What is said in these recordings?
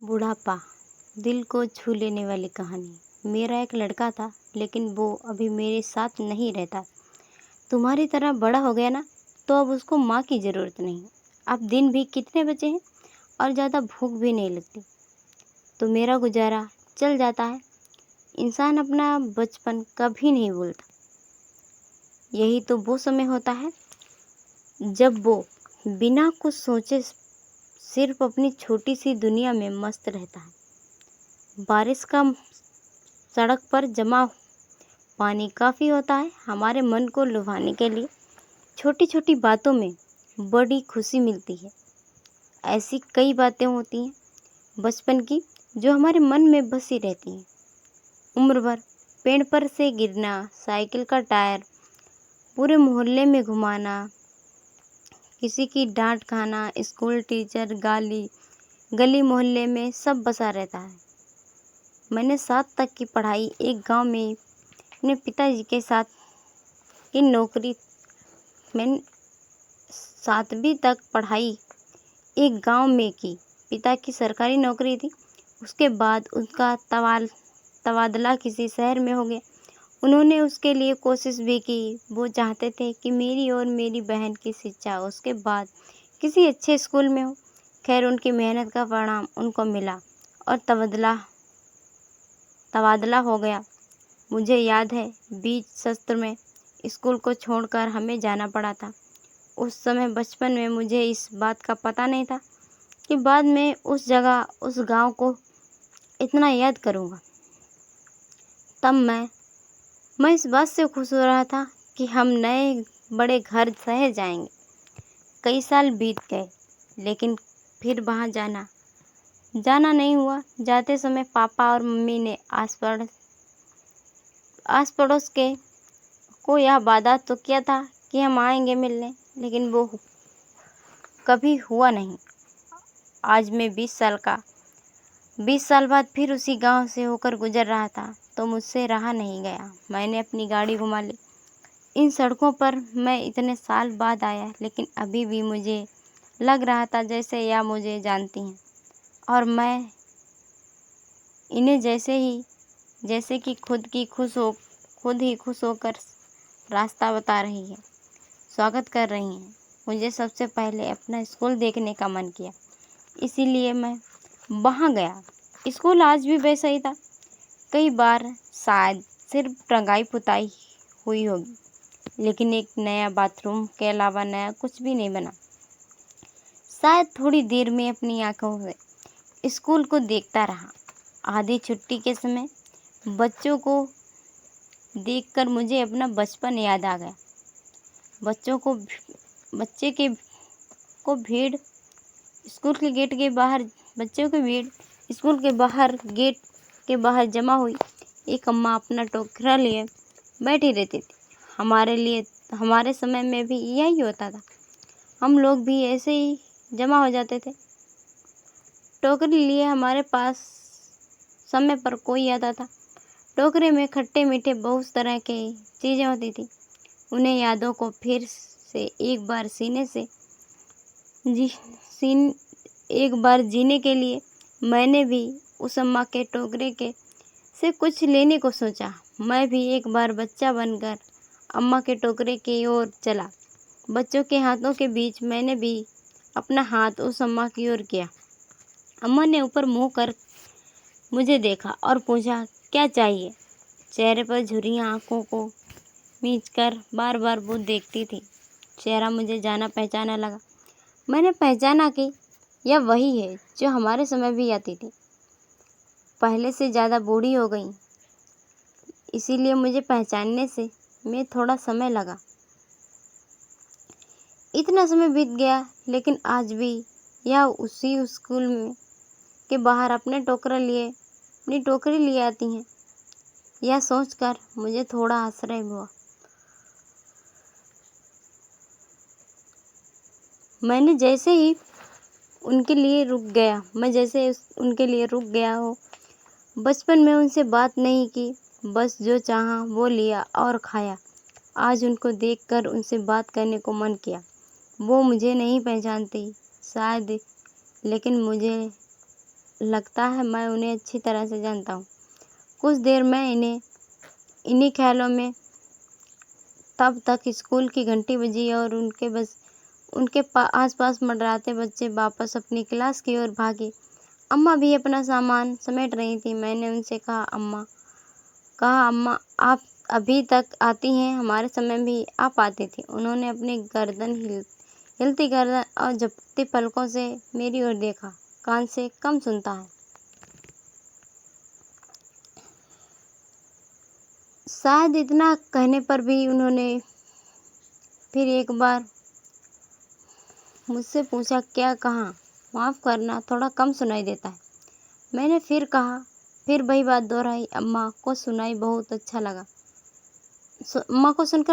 बुढ़ापा, दिल को छू लेने वाली कहानी। मेरा एक लड़का था, लेकिन वो अभी मेरे साथ नहीं रहता। तुम्हारी तरह बड़ा हो गया ना, तो अब उसको माँ की ज़रूरत नहीं। अब दिन भी कितने बचे हैं और ज़्यादा भूख भी नहीं लगती, तो मेरा गुजारा चल जाता है। इंसान अपना बचपन कभी नहीं भूलता। यही तो वो समय होता है जब वो बिना कुछ सोचे सिर्फ अपनी छोटी सी दुनिया में मस्त रहता है। बारिश का सड़क पर जमा पानी काफ़ी होता है हमारे मन को लुभाने के लिए। छोटी छोटी बातों में बड़ी खुशी मिलती है। ऐसी कई बातें होती हैं बचपन की जो हमारे मन में बसी रहती हैं उम्र भर। पेड़ पर से गिरना, साइकिल का टायर पूरे मोहल्ले में घुमाना, किसी की डांट खाना, स्कूल टीचर गाली, गली मोहल्ले में सब बसा रहता है। मैंने 7 तक की पढ़ाई एक गांव में अपने पिताजी के साथ की नौकरी मैंने 7वीं तक पढ़ाई एक गांव में की। पिता की सरकारी नौकरी थी। उसके बाद उनका तबादला किसी शहर में हो गया। उन्होंने उसके लिए कोशिश भी की। वो चाहते थे कि मेरी और मेरी बहन की शिक्षा उसके बाद किसी अच्छे स्कूल में हो। खैर, उनकी मेहनत का परिणाम उनको मिला और तबादला हो गया। मुझे याद है, बीच सत्र में स्कूल को छोड़कर हमें जाना पड़ा था। उस समय बचपन में मुझे इस बात का पता नहीं था कि बाद में उस जगह, उस गांव को इतना याद करूंगा। तब मैं इस बात से खुश हो रहा था कि हम नए बड़े घर शहर जाएंगे। कई साल बीत गए, लेकिन फिर वहाँ जाना नहीं हुआ। जाते समय पापा और मम्मी ने आस पड़ोस के को यह वादा तो किया था कि हम आएंगे मिलने, लेकिन वो कभी हुआ नहीं। आज मैं 20 साल बाद फिर उसी गांव से होकर गुजर रहा था, तो मुझसे रहा नहीं गया। मैंने अपनी गाड़ी घुमा ली। इन सड़कों पर मैं इतने साल बाद आया, लेकिन अभी भी मुझे लग रहा था जैसे यह मुझे जानती हैं और मैं इन्हें जैसे कि खुद ही खुश होकर रास्ता बता रही है, स्वागत कर रही हैं। मुझे सबसे पहले अपना स्कूल देखने का मन किया, इसीलिए मैं वहाँ गया। स्कूल आज भी वैसा ही था। कई बार शायद सिर्फ रंगाई पुताई हुई होगी, लेकिन एक नया बाथरूम के अलावा नया कुछ भी नहीं बना। शायद थोड़ी देर में अपनी आंखों से स्कूल को देखता रहा। आधी छुट्टी के समय बच्चों को देखकर मुझे अपना बचपन याद आ गया। बच्चे को भीड़ स्कूल के गेट के बाहर बच्चों की भीड़ स्कूल के बाहर गेट के बाहर जमा हुई। एक अम्मा अपना टोकरा लिए बैठी रहती थी। हमारे समय में भी यही होता था। हम लोग भी ऐसे ही जमा हो जाते थे। टोकरी लिए हमारे पास समय पर कोई आता था। टोकरे में खट्टे मीठे बहुत तरह के चीज़ें होती थी। उन्हें यादों को फिर से एक बार जीने के लिए मैंने भी उस अम्मा के टोकरे के से कुछ लेने को सोचा। मैं भी एक बार बच्चा बनकर अम्मा के टोकरे की ओर चला। बच्चों के हाथों के बीच मैंने भी अपना हाथ उस अम्मा की ओर किया। अम्मा ने ऊपर मुँह कर मुझे देखा और पूछा, क्या चाहिए? चेहरे पर झुर्रियाँ आंखों को मींचकर बार बार वो देखती थी। चेहरा मुझे जाना पहचाना लगा। मैंने पहचाना कि यह वही है जो हमारे समय भी आती थी। पहले से ज़्यादा बूढ़ी हो गई, इसीलिए मुझे पहचानने में थोड़ा समय लगा। इतना समय बीत गया, लेकिन आज भी यह उसी स्कूल में के बाहर अपनी टोकरी लिए आती हैं। यह सोचकर मुझे थोड़ा आश्चर्य हुआ। मैं जैसे उनके लिए रुक गया हो। बचपन में उनसे बात नहीं की, बस जो चाहा वो लिया और खाया। आज उनको देखकर उनसे बात करने को मन किया। वो मुझे नहीं पहचानती शायद, लेकिन लगता है मैं उन्हें अच्छी तरह से जानता हूँ। कुछ देर मैं इन्हीं ख्यालों में तब तक स्कूल की घंटी बजी और उनके आस-पास मंडराते बच्चे वापस अपनी क्लास की ओर भागे। अम्मा भी अपना सामान समेट रही थी। मैंने उनसे कहा, अम्मा आप अभी तक आती हैं, हमारे समय भी आप आती थी। उन्होंने अपनी हिलती गर्दन और झपकती पलकों से मेरी ओर देखा। कान से कम सुनता है। शायद इतना कहने पर भी उन्होंने फिर एक बार मुझसे पूछा, क्या कहा? माफ़ करना, थोड़ा कम सुनाई देता है। मैंने फिर वही बात दोहराई। अम्मा को सुनकर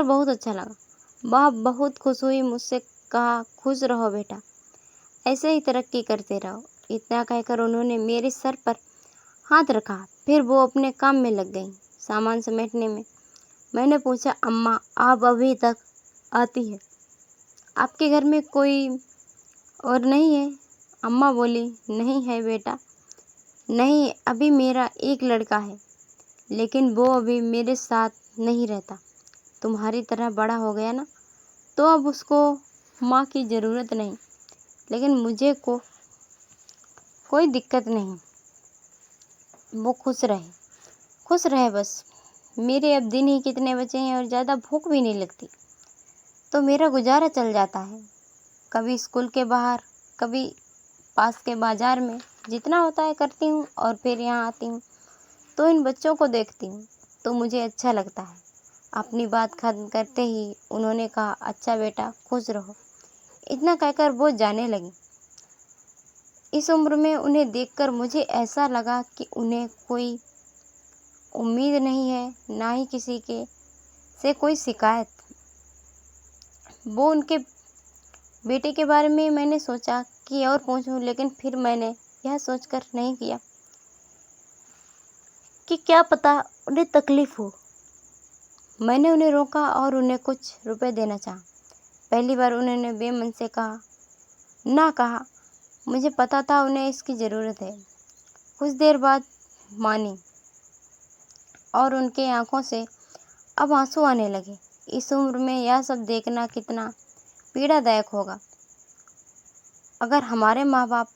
बहुत अच्छा लगा। वह बहुत खुश हुई, मुझसे कहा, खुश रहो बेटा, ऐसे ही तरक्की करते रहो। इतना कहकर उन्होंने मेरे सर पर हाथ रखा। फिर वो अपने काम में लग गईं, सामान समेटने में। मैंने पूछा, अम्मा आप अभी तक आती हैं, आपके घर में कोई और नहीं है? अम्मा बोली, नहीं है बेटा, नहीं, अभी मेरा एक लड़का है, लेकिन वो अभी मेरे साथ नहीं रहता। तुम्हारी तरह बड़ा हो गया ना, तो अब उसको माँ की ज़रूरत नहीं, लेकिन मुझे कोई दिक्कत नहीं। वो खुश रहे बस। मेरे अब दिन ही कितने बचे हैं और ज़्यादा भूख भी नहीं लगती, तो मेरा गुजारा चल जाता है। कभी स्कूल के बाहर, कभी पास के बाज़ार में, जितना होता है करती हूँ और फिर यहाँ आती हूँ तो इन बच्चों को देखती हूँ तो मुझे अच्छा लगता है। अपनी बात खत्म करते ही उन्होंने कहा, अच्छा बेटा, खुश रहो। इतना कहकर वो जाने लगी। इस उम्र में उन्हें देखकर मुझे ऐसा लगा कि उन्हें कोई उम्मीद नहीं है, ना ही किसी से कोई शिकायत। वो उनके बेटे के बारे में मैंने सोचा कि और पूछूं, लेकिन फिर मैंने यह सोचकर नहीं किया कि क्या पता उन्हें तकलीफ हो। मैंने उन्हें रोका और उन्हें कुछ रुपए देना चाहा। पहली बार उन्होंने बेमन से ना कहा। मुझे पता था उन्हें इसकी ज़रूरत है। कुछ देर बाद मानी और उनके आंखों से अब आंसू आने लगे। इस उम्र में यह सब देखना कितना पीड़ादायक होगा। अगर हमारे माँ बाप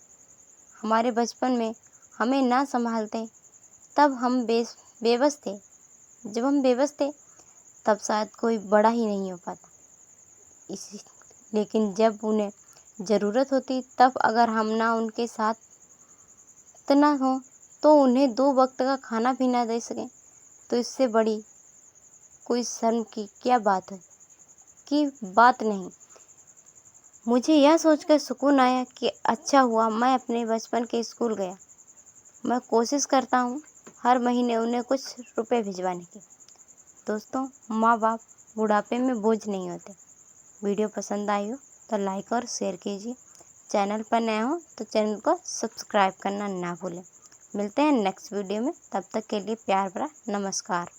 हमारे बचपन में हमें ना संभालते, तब हम बेबस थे। जब हम बेबस थे तब शायद कोई बड़ा ही नहीं हो पाता। लेकिन जब उन्हें ज़रूरत होती, तब अगर हम ना उनके साथ ना हो, तो उन्हें 2 वक्त का खाना भी ना दे सकें, तो इससे बड़ी कोई शर्म की क्या बात है कि बात नहीं। मुझे यह सोचकर सुकून आया कि अच्छा हुआ मैं अपने बचपन के स्कूल गया। मैं कोशिश करता हूँ हर महीने उन्हें कुछ रुपए भिजवाने की। दोस्तों, माँ बाप बुढ़ापे में बोझ नहीं होते। वीडियो पसंद आई हो तो लाइक और शेयर कीजिए। चैनल पर नए हो तो चैनल को सब्सक्राइब करना ना भूलें। मिलते हैं नेक्स्ट वीडियो में, तब तक के लिए प्यार भरा नमस्कार।